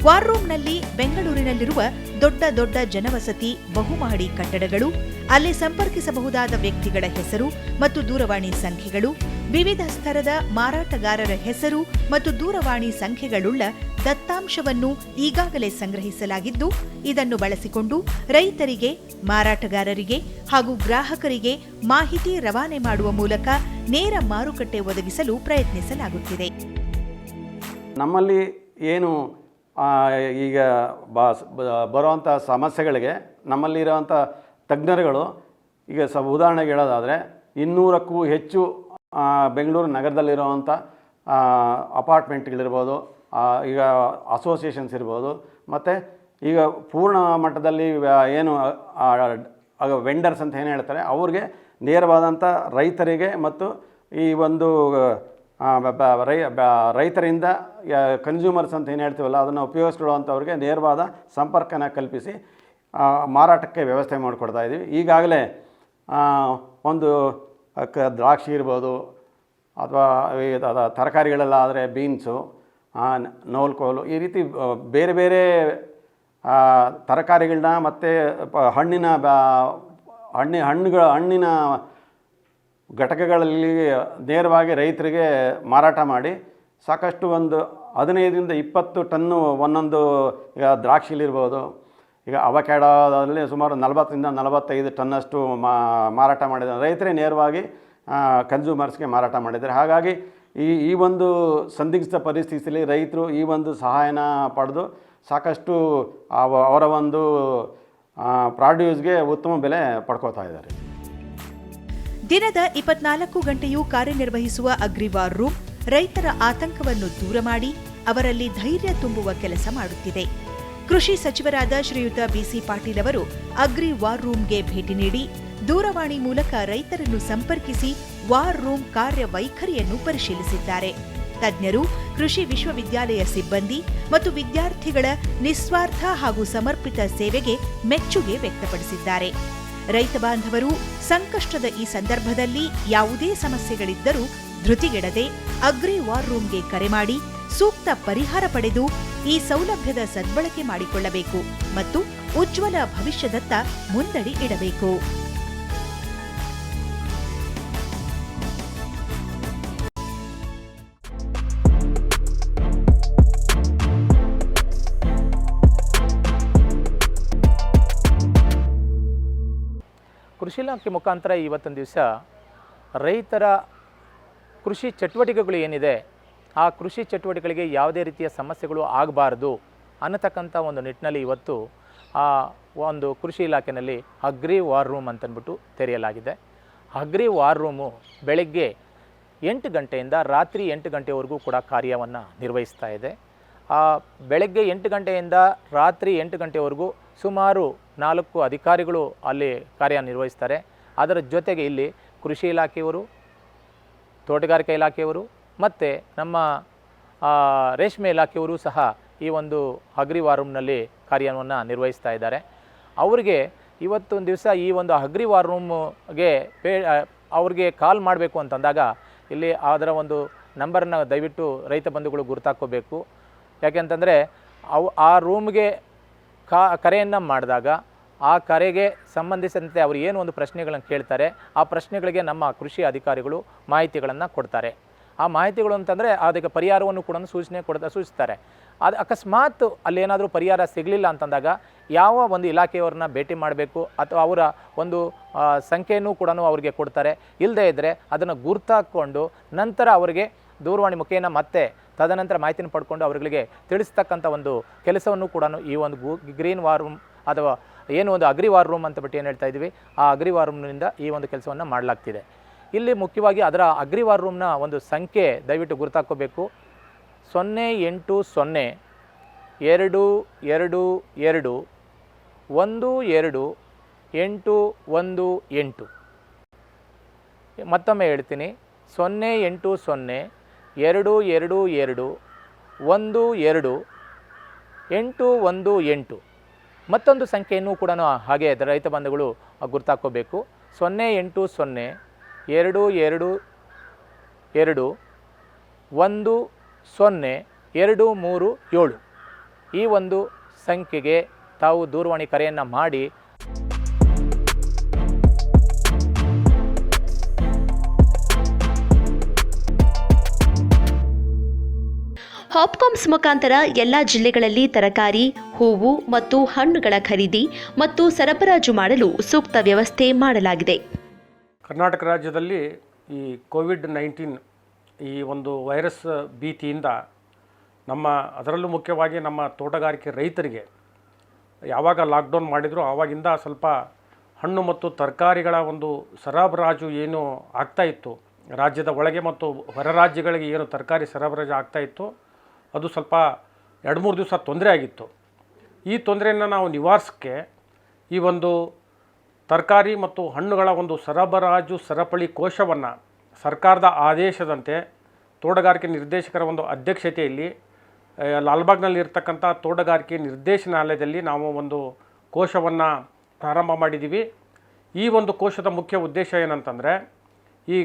ವಾರ್ ರೂಮ್ನಲ್ಲಿ ಬೆಂಗಳೂರಿನಲ್ಲಿರುವ ದೊಡ್ಡ ದೊಡ್ಡ ಜನವಸತಿ ಬಹುಮಹಡಿ ಕಟ್ಟಡಗಳು, ಅಲ್ಲಿ ಸಂಪರ್ಕಿಸಬಹುದಾದ ವ್ಯಕ್ತಿಗಳ ಹೆಸರು ಮತ್ತು ದೂರವಾಣಿ ಸಂಖ್ಯೆಗಳು, ವಿವಿಧ ಸ್ತರದ ಮಾರಾಟಗಾರರ ಹೆಸರು ಮತ್ತು ದೂರವಾಣಿ ಸಂಖ್ಯೆಗಳುಳ್ಳ ದತ್ತಾಂಶವನ್ನು ಈಗಾಗಲೇ ಸಂಗ್ರಹಿಸಲಾಗಿದ್ದು, ಇದನ್ನು ಬಳಸಿಕೊಂಡು ರೈತರಿಗೆ, ಮಾರಾಟಗಾರರಿಗೆ ಹಾಗೂ ಗ್ರಾಹಕರಿಗೆ ಮಾಹಿತಿ ರವಾನೆ ಮಾಡುವ ಮೂಲಕ ನೇರ ಮಾರುಕಟ್ಟೆ ಒದಗಿಸಲು ಪ್ರಯತ್ನಿಸಲಾಗುತ್ತಿದೆ. ನಮ್ಮಲ್ಲಿ ಏನು ಈಗ ಬರುವಂಥ ಸಮಸ್ಯೆಗಳಿಗೆ ನಮ್ಮಲ್ಲಿರುವಂಥ ತಜ್ಞರುಗಳು, ಈಗ ಉದಾಹರಣೆಗೆ ಹೇಳೋದಾದರೆ 200ಕ್ಕೂ ಹೆಚ್ಚು ಬೆಂಗಳೂರು ನಗರದಲ್ಲಿರುವಂಥ ಅಪಾರ್ಟ್ಮೆಂಟ್ಗಳಿರ್ಬೋದು, ಈಗ ಅಸೋಸಿಯೇಷನ್ಸ್ ಇರ್ಬೋದು, ಮತ್ತು ಈಗ ಪೂರ್ಣ ಮಟ್ಟದಲ್ಲಿ ಏನು ವೆಂಡರ್ಸ್ ಅಂತ ಏನು ಹೇಳ್ತಾರೆ ಅವ್ರಿಗೆ ನೇರವಾದಂಥ ರೈತರಿಗೆ ಮತ್ತು ಈ ಒಂದು ರೈತರಿಂದ ಕನ್ಸ್ಯೂಮರ್ಸ್ ಅಂತ ಏನು ಹೇಳ್ತೀವಲ್ಲ ಅದನ್ನು ಉಪಯೋಗಿಸ್ಕೊಳ್ಳುವಂಥವ್ರಿಗೆ ನೇರವಾದ ಸಂಪರ್ಕನ ಕಲ್ಪಿಸಿ ಮಾರಾಟಕ್ಕೆ ವ್ಯವಸ್ಥೆ ಮಾಡಿಕೊಡ್ತಾ ಇದ್ದೀವಿ. ಈಗಾಗಲೇ ಒಂದು ದ್ರಾಕ್ಷಿ ಇರ್ಬೋದು ಅಥವಾ ತರಕಾರಿಗಳೆಲ್ಲ ಆದರೆ ಬೀನ್ಸು, ನವಲ್ಕೋಲು, ಈ ರೀತಿ ಬೇರೆ ಬೇರೆ ತರಕಾರಿಗಳನ್ನ ಮತ್ತು ಹಣ್ಣಿನ ಘಟಕಗಳಲ್ಲಿ ನೇರವಾಗಿ ರೈತರಿಗೆ ಮಾರಾಟ ಮಾಡಿ ಸಾಕಷ್ಟು ಒಂದು 15-20 ಟನ್ನು ಒಂದೊಂದು, ಈಗ ದ್ರಾಕ್ಷಿಲಿರ್ಬೋದು, ಈಗ ಅವಕ್ಯಾಡೋದಲ್ಲಿ ಸುಮಾರು 40-45 ಟನ್ನಷ್ಟು ಮಾರಾಟ ಮಾಡಿದ್ದಾರೆ. ರೈತರೇ ನೇರವಾಗಿ ಕನ್ಸ್ಯೂಮರ್ಸ್ಗೆ ಮಾರಾಟ ಮಾಡಿದ್ದಾರೆ. ಹಾಗಾಗಿ ಈ ಒಂದು ಸಂದಿಗ್ಧ ಪರಿಸ್ಥಿತಿಯಲ್ಲಿ ರೈತರು ಈ ಒಂದು ಸಹಾಯನ ಪಡೆದು ಸಾಕಷ್ಟು ಅವರ ಒಂದು ಪ್ರಾಡ್ಯೂಸ್ಗೆ ಉತ್ತಮ ಬೆಲೆ ಪಡ್ಕೋತಾ ಇದ್ದಾರೆ. ದಿನದ 24 ಗಂಟೆಯೂ ಕಾರ್ಯನಿರ್ವಹಿಸುವ ಅಗ್ರಿವಾರ್ ರೂಮ್ ರೈತರ ಆತಂಕವನ್ನು ದೂರ ಮಾಡಿ ಅವರಲ್ಲಿ ಧೈರ್ಯ ತುಂಬುವ ಕೆಲಸ ಮಾಡುತ್ತಿದೆ. ಕೃಷಿ ಸಚಿವರಾದ ಶ್ರೀಯುತ BC ಪಾಟೀಲ್ ಅವರು ಅಗ್ರಿ ವಾರ್ ರೂಮ್ಗೆ ಭೇಟಿ ನೀಡಿ ದೂರವಾಣಿ ಮೂಲಕ ರೈತರನ್ನು ಸಂಪರ್ಕಿಸಿ ವಾರ್ ರೂಮ್ ಕಾರ್ಯವೈಖರಿಯನ್ನು ಪರಿಶೀಲಿಸಿದ್ದಾರೆ. ತಜ್ಞರು, ಕೃಷಿ ವಿಶ್ವವಿದ್ಯಾಲಯ ಸಿಬ್ಬಂದಿ ಮತ್ತು ವಿದ್ಯಾರ್ಥಿಗಳ ನಿಸ್ವಾರ್ಥ ಹಾಗೂ ಸಮರ್ಪಿತ ಸೇವೆಗೆ ಮೆಚ್ಚುಗೆ ವ್ಯಕ್ತಪಡಿಸಿದ್ದಾರೆ. ರೈತ ಬಾಂಧವರು ಸಂಕಷ್ಟದ ಈ ಸಂದರ್ಭದಲ್ಲಿ ಯಾವುದೇ ಸಮಸ್ಯೆಗಳಿದ್ದರೂ ಧೃತಿಗೆಡದೆ ಅಗ್ರಿ ವಾರ್ ರೂಮ್ಗೆ ಕರೆ ಮಾಡಿ ಸೂಕ್ತ ಪರಿಹಾರ ಪಡೆದು ಈ ಸೌಲಭ್ಯದ ಸದ್ಬಳಕೆ ಮಾಡಿಕೊಳ್ಳಬೇಕು ಮತ್ತು ಉಜ್ವಲ ಭವಿಷ್ಯದತ್ತ ಮುಂದಡಿ ಇಡಬೇಕು. ಕೃಷಿ ಇಲಾಖೆ ಮುಖಾಂತರ ಇವತ್ತೊಂದು ದಿವಸ ರೈತರ ಕೃಷಿ ಚಟುವಟಿಕೆಗಳು ಏನಿದೆ ಆ ಕೃಷಿ ಚಟುವಟಿಕೆಗಳಿಗೆ ಯಾವುದೇ ರೀತಿಯ ಸಮಸ್ಯೆಗಳು ಆಗಬಾರ್ದು ಅನ್ನತಕ್ಕಂಥ ಒಂದು ನಿಟ್ಟಿನಲ್ಲಿ ಇವತ್ತು ಆ ಒಂದು ಕೃಷಿ ಇಲಾಖೆಯಲ್ಲಿ ಅಗ್ರಿ ವಾರ್ ರೂಮ್ ಅಂತಂದ್ಬಿಟ್ಟು ತೆರೆಯಲಾಗಿದೆ. ಅಗ್ರಿ ವಾರ್ ರೂಮು ಬೆಳಗ್ಗೆ 8 ಗಂಟೆಯಿಂದ ರಾತ್ರಿ 8 ಗಂಟೆವರೆಗೂ ಕೂಡ ಕಾರ್ಯವನ್ನು ನಿರ್ವಹಿಸ್ತಾ ಇದೆ. ಬೆಳಗ್ಗೆ 8 ಗಂಟೆಯಿಂದ ರಾತ್ರಿ 8 ಗಂಟೆವರೆಗೂ ಸುಮಾರು 4 ಅಧಿಕಾರಿಗಳು ಅಲ್ಲಿ ಕಾರ್ಯನಿರ್ವಹಿಸ್ತಾರೆ. ಅದರ ಜೊತೆಗೆ ಇಲ್ಲಿ ಕೃಷಿ ಇಲಾಖೆಯವರು, ತೋಟಗಾರಿಕೆ ಇಲಾಖೆಯವರು ಮತ್ತು ನಮ್ಮ ರೇಷ್ಮೆ ಇಲಾಖೆಯವರು ಸಹ ಈ ಒಂದು ಅಗ್ರಿ ವಾರ್ ರೂಮ್ನಲ್ಲಿ ಕಾರ್ಯವನ್ನು ನಿರ್ವಹಿಸ್ತಾ ಇದ್ದಾರೆ. ಅವರಿಗೆ ಇವತ್ತೊಂದು ದಿವಸ ಈ ಒಂದು ಅಗ್ರಿ ವಾರ್ ರೂಮ್ಗೆ ಅವ್ರಿಗೆ ಕಾಲ್ ಮಾಡಬೇಕು ಅಂತಂದಾಗ ಇಲ್ಲಿ ಅದರ ಒಂದು ನಂಬರನ್ನು ದಯವಿಟ್ಟು ರೈತ ಬಂಧುಗಳು ಗುರುತಾಕೋಬೇಕು. ಯಾಕೆಂತಂದರೆ ಆ ರೂಮ್ಗೆ ಕರೆಯನ್ನು ಮಾಡಿದಾಗ ಆ ಕರೆಗೆ ಸಂಬಂಧಿಸಿದಂತೆ ಅವರು ಏನು ಒಂದು ಪ್ರಶ್ನೆಗಳನ್ನು ಕೇಳ್ತಾರೆ, ಆ ಪ್ರಶ್ನೆಗಳಿಗೆ ನಮ್ಮ ಕೃಷಿ ಅಧಿಕಾರಿಗಳು ಮಾಹಿತಿಗಳನ್ನು ಕೊಡ್ತಾರೆ. ಆ ಮಾಹಿತಿಗಳು ಅಂತಂದರೆ ಅದಕ್ಕೆ ಪರಿಹಾರವನ್ನು ಕೂಡ ಸೂಚಿಸ್ತಾರೆ. ಅದು ಅಕಸ್ಮಾತ್ ಅಲ್ಲೇನಾದರೂ ಪರಿಹಾರ ಸಿಗಲಿಲ್ಲ ಅಂತಂದಾಗ ಯಾವ ಒಂದು ಇಲಾಖೆಯವ್ರನ್ನ ಭೇಟಿ ಮಾಡಬೇಕು ಅಥವಾ ಅವರ ಒಂದು ಸಂಖ್ಯೆಯೂ ಕೂಡ ಅವ್ರಿಗೆ ಕೊಡ್ತಾರೆ. ಇಲ್ಲದೇ ಇದ್ದರೆ ಅದನ್ನು ಗುರ್ತಾಕೊಂಡು ನಂತರ ಅವರಿಗೆ ದೂರವಾಣಿ ಮುಖೇನ ಮತ್ತೆ ತದನಂತರ ಮಾಹಿತಿನ ಪಡ್ಕೊಂಡು ಅವರಿಗೆ ತಿಳಿಸ್ತಕ್ಕಂಥ ಒಂದು ಕೆಲಸವನ್ನು ಕೂಡ ಈ ಒಂದು ಗ್ರೀನ್ ವಾರ್ ರೂಮ್ ಅಥವಾ ಏನು ಒಂದು ಅಗ್ರಿ ವಾರ್ ರೂಮ್ ಅಂತ ಬಿಟ್ಟು ಏನು ಹೇಳ್ತಾ ಇದ್ದೀವಿ, ಆ ಅಗ್ರಿ ವಾರ್ ರೂಮ್ನಿಂದ ಈ ಒಂದು ಕೆಲಸವನ್ನು ಮಾಡಲಾಗ್ತಿದೆ. ಇಲ್ಲಿ ಮುಖ್ಯವಾಗಿ ಅದರ ಅಗ್ರಿ ವಾರ್ ರೂಮ್ನ ಒಂದು ಸಂಖ್ಯೆ ದಯವಿಟ್ಟು ಗುರುತಾಕೋಬೇಕು. 080 222 12818. ಮತ್ತೊಮ್ಮೆ ಹೇಳ್ತೀನಿ, 080 222 12818. ಮತ್ತೊಂದು ಸಂಖ್ಯೆಯನ್ನು ಕೂಡ ಹಾಗೆ ರೈತ ಬಂಧುಗಳು ಗುರುತಾಕೋಬೇಕು. 080 222 10237. ಈ ಒಂದು ಸಂಖ್ಯೆಗೆ ತಾವು ದೂರವಾಣಿ ಕರೆಯನ್ನು ಮಾಡಿ ಹಾಪ್ಕಾಮ್ಸ್ ಮುಖಾಂತರ ಎಲ್ಲ ಜಿಲ್ಲೆಗಳಲ್ಲಿ ತರಕಾರಿ, ಹೂವು ಮತ್ತು ಹಣ್ಣುಗಳ ಖರೀದಿ ಮತ್ತು ಸರಬರಾಜು ಮಾಡಲು ಸೂಕ್ತ ವ್ಯವಸ್ಥೆ ಮಾಡಲಾಗಿದೆ. ಕರ್ನಾಟಕ ರಾಜ್ಯದಲ್ಲಿ ಈ ಕೋವಿಡ್-19 ಈ ಒಂದು ವೈರಸ್ ಭೀತಿಯಿಂದ ಅದರಲ್ಲೂ ಮುಖ್ಯವಾಗಿ ನಮ್ಮ ತೋಟಗಾರಿಕೆ ರೈತರಿಗೆ ಯಾವಾಗ ಲಾಕ್ಡೌನ್ ಮಾಡಿದ್ರು ಆವಾಗಿಂದ ಸ್ವಲ್ಪ ಹಣ್ಣು ಮತ್ತು ತರಕಾರಿಗಳ ಒಂದು ಸರಬರಾಜು ಏನು ಆಗ್ತಾಯಿತ್ತು, ರಾಜ್ಯದ ಒಳಗೆ ಮತ್ತು ಹೊರ ರಾಜ್ಯಗಳಿಗೆ ಏನು ತರಕಾರಿ ಸರಬರಾಜು ಆಗ್ತಾಯಿತ್ತು ಅದು ಸ್ವಲ್ಪ 2-3 ದಿವಸ ತೊಂದರೆ ಆಗಿತ್ತು. ಈ ತೊಂದರೆಯನ್ನು ನಾವು ನಿವಾರಿಸೋಕ್ಕೆ ಈ ಒಂದು ತರಕಾರಿ ಮತ್ತು ಹಣ್ಣುಗಳ ಒಂದು ಸರಬರಾಜು ಸರಪಳಿ ಕೋಶವನ್ನು ಸರ್ಕಾರದ ಆದೇಶದಂತೆ ತೋಟಗಾರಿಕೆ ನಿರ್ದೇಶಕರ ಒಂದು ಅಧ್ಯಕ್ಷತೆಯಲ್ಲಿ ಲಾಲ್ಬಾಗ್ನಲ್ಲಿರ್ತಕ್ಕಂಥ ತೋಟಗಾರಿಕೆ ನಿರ್ದೇಶನಾಲಯದಲ್ಲಿ ನಾವು ಒಂದು ಕೋಶವನ್ನು ಪ್ರಾರಂಭ ಮಾಡಿದ್ದೀವಿ. ಈ ಒಂದು ಕೋಶದ ಮುಖ್ಯ ಉದ್ದೇಶ ಏನಂತಂದರೆ, ಈ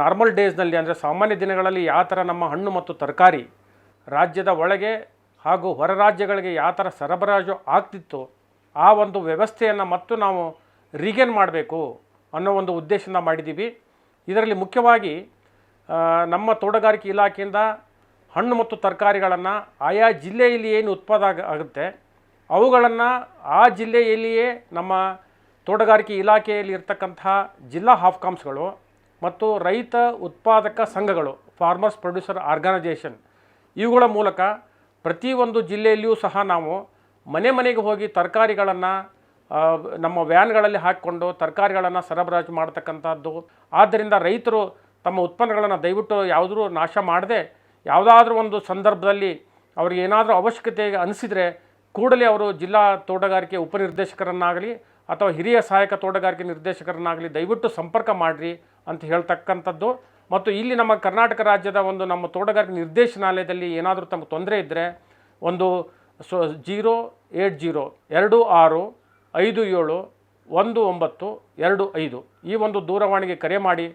ನಾರ್ಮಲ್ ಡೇಸ್ನಲ್ಲಿ ಅಂದರೆ ಸಾಮಾನ್ಯ ದಿನಗಳಲ್ಲಿ ಯಾವ ಥರ ನಮ್ಮ ಹಣ್ಣು ಮತ್ತು ತರಕಾರಿ ರಾಜ್ಯದ ಒಳಗೆ ಹಾಗೂ ಹೊರ ರಾಜ್ಯಗಳಿಗೆ ಯಾವ ಥರ ಸರಬರಾಜು ಆಗ್ತಿತ್ತು ಆ ಒಂದು ವ್ಯವಸ್ಥೆಯನ್ನು ಮತ್ತು ನಾವು ರೀಗೇನ್ ಮಾಡಬೇಕು ಅನ್ನೋ ಒಂದು ಉದ್ದೇಶದಿಂದ ಮಾಡಿದ್ದೀವಿ. ಇದರಲ್ಲಿ ಮುಖ್ಯವಾಗಿ ನಮ್ಮ ತೋಟಗಾರಿಕೆ ಇಲಾಖೆಯಿಂದ ಹಣ್ಣು ಮತ್ತು ತರಕಾರಿಗಳನ್ನು ಆಯಾ ಜಿಲ್ಲೆಯಲ್ಲಿ ಏನು ಉತ್ಪಾದನೆ ಆಗುತ್ತೆ ಅವುಗಳನ್ನು ಆ ಜಿಲ್ಲೆಯಲ್ಲಿಯೇ ನಮ್ಮ ತೋಟಗಾರಿಕೆ ಇಲಾಖೆಯಲ್ಲಿ ಇರ್ತಕ್ಕಂಥ ಜಿಲ್ಲಾ ಹಾಪ್ಕಾಮ್ಸ್ಗಳು ಮತ್ತು ರೈತ ಉತ್ಪಾದಕ ಸಂಘಗಳು, ಫಾರ್ಮರ್ಸ್ ಪ್ರೊಡ್ಯೂಸರ್ ಆರ್ಗನೈಜೇಷನ್, ಇವುಗಳ ಮೂಲಕ ಪ್ರತಿಯೊಂದು ಜಿಲ್ಲೆಯಲ್ಲಿಯೂ ಸಹ ನಾವು ಮನೆ ಮನೆಗೆ ಹೋಗಿ ತರಕಾರಿಗಳನ್ನು ನಮ್ಮ ವ್ಯಾನ್ಗಳಲ್ಲಿ ಹಾಕಿಕೊಂಡು ತರಕಾರಿಗಳನ್ನು ಸರಬರಾಜು ಮಾಡ್ತಕ್ಕಂಥದ್ದು. ಆದ್ದರಿಂದ ರೈತರು ತಮ್ಮ ಉತ್ಪನ್ನಗಳನ್ನು ದಯವಿಟ್ಟು ಯಾವುದೂ ನಾಶ ಮಾಡದೆ ಯಾವುದಾದ್ರೂ ಒಂದು ಸಂದರ್ಭದಲ್ಲಿ ಅವ್ರಿಗೆ ಏನಾದರೂ ಅವಶ್ಯಕತೆ ಅನಿಸಿದರೆ ಕೂಡಲೇ ಅವರು ಜಿಲ್ಲಾ ತೋಟಗಾರಿಕೆ ಉಪನಿರ್ದೇಶಕರನ್ನಾಗಲಿ ಅಥವಾ ಹಿರಿಯ ಸಹಾಯಕ ತೋಟಗಾರಿಕೆ ನಿರ್ದೇಶಕರನ್ನಾಗಲಿ ದಯವಿಟ್ಟು ಸಂಪರ್ಕ ಮಾಡಿರಿ ಅಂತ ಹೇಳ್ತಕ್ಕಂಥದ್ದು. ಮತ್ತು ಇಲ್ಲಿ ನಮ್ಮ ಕರ್ನಾಟಕ ರಾಜ್ಯದ ಒಂದು ನಮ್ಮ ತೋಟಗಾರಿಕೆ ನಿರ್ದೇಶನಾಲಯದಲ್ಲಿ ಏನಾದರೂ ತಮಗೆ ತೊಂದರೆ ಇದ್ದರೆ ಒಂದು 08056571925 ಈ ಒಂದು ದೂರವಾಣಿಗೆ ಕರೆ ಮಾಡಿ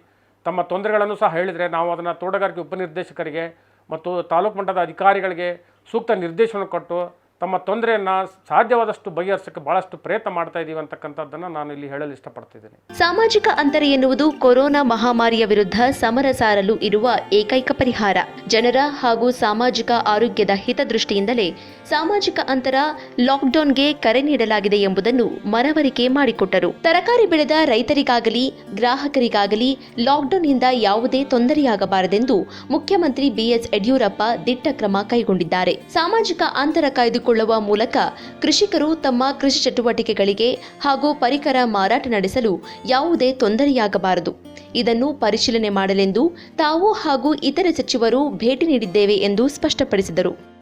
ತಮ್ಮ ತೊಂದರೆಗಳನ್ನು ಸಹ ಹೇಳಿದರೆ ನಾವು ಅದನ್ನು ತೋಟಗಾರಿಕೆ ಉಪನಿರ್ದೇಶಕರಿಗೆ ಮತ್ತು ತಾಲೂಕು ಮಟ್ಟದ ಅಧಿಕಾರಿಗಳಿಗೆ ಸೂಕ್ತ ನಿರ್ದೇಶನ ಕೊಟ್ಟು ತಮ್ಮ ತೊಂದರೆಯನ್ನು ಸಾಧ್ಯವಾದಷ್ಟು ಬಗೆಹರಿಸೋಕ್ಕೆ ಭಾಳಷ್ಟು ಪ್ರಯತ್ನ ಮಾಡ್ತಾ ಇದ್ದೀವಿ ಅಂತಕ್ಕಂಥದ್ದನ್ನು ನಾನು ಇಲ್ಲಿ ಹೇಳಲು ಇಷ್ಟಪಡ್ತಿದ್ದೀನಿ. ಸಾಮಾಜಿಕ ಅಂತರ ಎನ್ನುವುದು ಕೊರೋನಾ ಮಹಾಮಾರಿಯ ವಿರುದ್ಧ ಸಮರ ಸಾರಲು ಇರುವ ಏಕೈಕ ಪರಿಹಾರ. ಜನರ ಹಾಗೂ ಸಾಮಾಜಿಕ ಆರೋಗ್ಯದ ಹಿತದೃಷ್ಟಿಯಿಂದಲೇ ಸಾಮಾಜಿಕ ಅಂತರ ಲಾಕ್ಡೌನ್ಗೆ ಕರೆ ನೀಡಲಾಗಿದೆ ಎಂಬುದನ್ನು ಮನವರಿಕೆ ಮಾಡಿಕೊಟ್ಟರು. ತರಕಾರಿ ಬೆಳೆದ ರೈತರಿಗಾಗಲಿ ಗ್ರಾಹಕರಿಗಾಗಲಿ ಲಾಕ್ಡೌನ್ನಿಂದ ಯಾವುದೇ ತೊಂದರೆಯಾಗಬಾರದೆಂದು ಮುಖ್ಯಮಂತ್ರಿ ಬಿಎಸ್ ಯಡಿಯೂರಪ್ಪ ದಿಟ್ಟ ಕ್ರಮ ಕೈಗೊಂಡಿದ್ದಾರೆ. ಸಾಮಾಜಿಕ ಅಂತರ ಕಾಯ್ದುಕೊಳ್ಳುವ ಮೂಲಕ ಕೃಷಿಕರು ತಮ್ಮ ಕೃಷಿ ಚಟುವಟಿಕೆಗಳಿಗೆ ಹಾಗೂ ಪರಿಕರ ಮಾರಾಟ ನಡೆಸಲು ಯಾವುದೇ ತೊಂದರೆಯಾಗಬಾರದು. ಇದನ್ನು ಪರಿಶೀಲನೆ ಮಾಡಲೆಂದು ತಾವು ಹಾಗೂ ಇತರೆ ಸಚಿವರು ಭೇಟಿ ನೀಡಿದ್ದೇವೆ ಎಂದು ಸ್ಪಷ್ಟಪಡಿಸಿದರು.